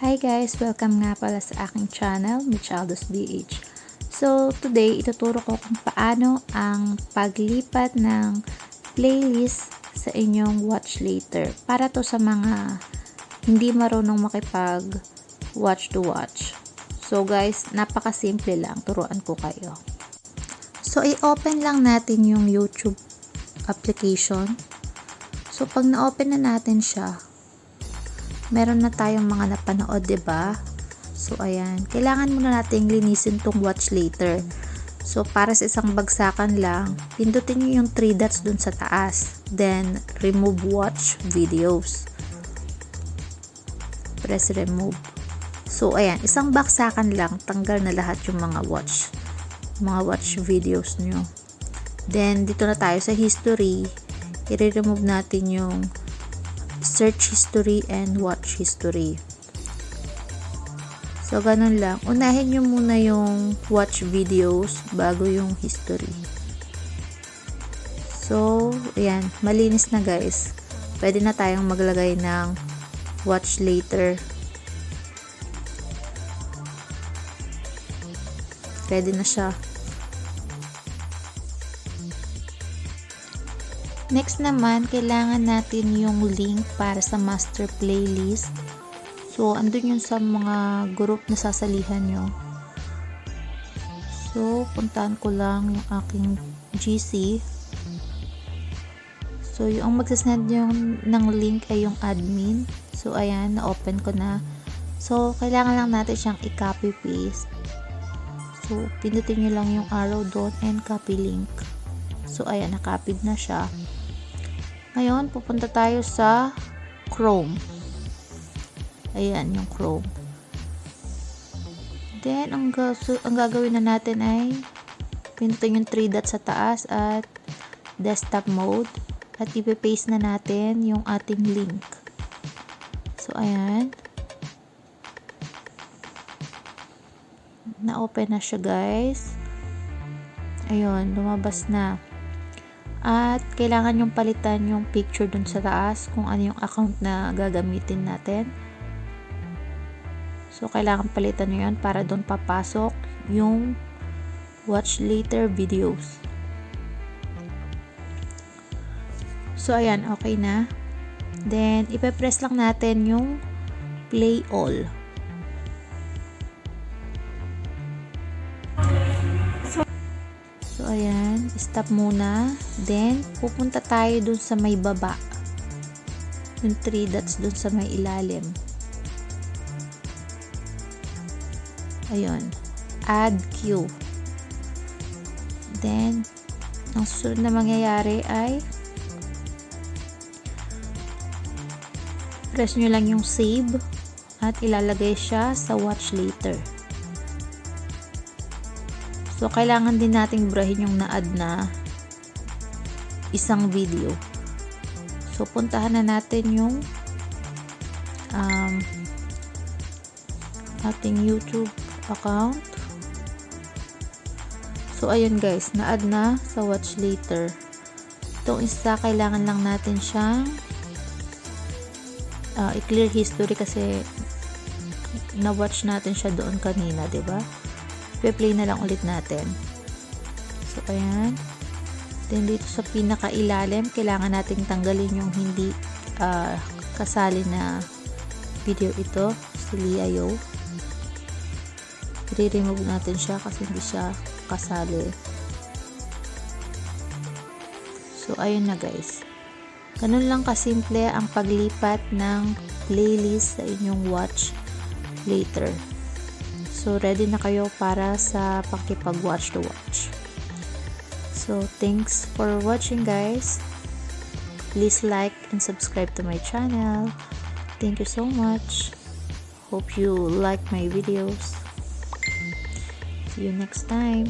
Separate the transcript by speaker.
Speaker 1: Hi guys! Welcome nga pala sa aking channel, Michaldos BH. So, today, ituturo ko kung paano ang paglipat ng playlist sa inyong watch later. Para to sa mga hindi marunong makipag watch to watch. So guys, napakasimple lang. Turuan ko kayo. So, i-open lang natin yung YouTube application. So, pag na-open na natin siya, meron na tayong mga napanood, 'di ba? So ayan, kailangan muna nating linisin tong watch later. So para sa isang bagsakan lang, pindutin niyo yung 3 dots dun sa taas. Then remove watch videos. Press remove. So ayan, isang bagsakan lang, tanggal na lahat yung mga watch videos nyo. Then dito na tayo sa history. I-remove natin yung search history and watch history. So, ganun lang. Unahin nyo muna yung watch videos bago yung history. So, ayan. Malinis na guys. Pwede na tayong maglagay ng watch later. Ready na siya. Next naman, kailangan natin yung link para sa master playlist. So, andun yun sa mga group na sasalihan nyo. So, puntahan ko lang yung aking GC. So, yung magsasend yung ng link ay yung admin. So, ayan, na-open ko na. So, kailangan lang natin siyang i-copy paste. So, pindutin nyo lang yung arrow doon and copy link. So, ayan, na-copied na siya. Ngayon, pupunta tayo sa Chrome. Ayan, yung Chrome. Then, ang gagawin na natin ay pindutin yung 3 dots sa taas at desktop mode. At ipe-paste na natin yung ating link. So, ayan. Na-open na siya, guys. Ayun, lumabas na. At kailangan yung palitan yung picture dun sa taas kung ano yung account na gagamitin natin. So, kailangan palitan nyo yun para dun papasok yung watch later videos. So, ayan, okay na. Then, ipe-press lang natin yung play all. So, ayan, stop muna. Then, pupunta tayo dun sa may baba. Yung 3 dots dun sa may ilalim. Ayun. Add queue. Then, ang susunod na mangyayari ay press nyo lang yung save at ilalagay siya sa watch later. So, kailangan din nating burahin yung na-add na isang video. So, puntahan na natin yung ating YouTube account. So, ayun guys, na-add na sa watch later. Itong isa, kailangan lang natin siyang i-clear history kasi na-watch natin siya doon kanina, diba? I-play na lang ulit natin. So, ayan. Then, dito sa pinaka-ilalim, kailangan nating tanggalin yung hindi kasali na video ito. Si Liayo. I-remove natin siya kasi hindi siya kasali. So, ayun na guys. Ganun lang kasimple ang paglipat ng playlist sa inyong watch later. So, ready na kayo para sa pakipag-watch to watch. So, thanks for watching guys. Please like and subscribe to my channel. Thank you so much. Hope you like my videos. See you next time.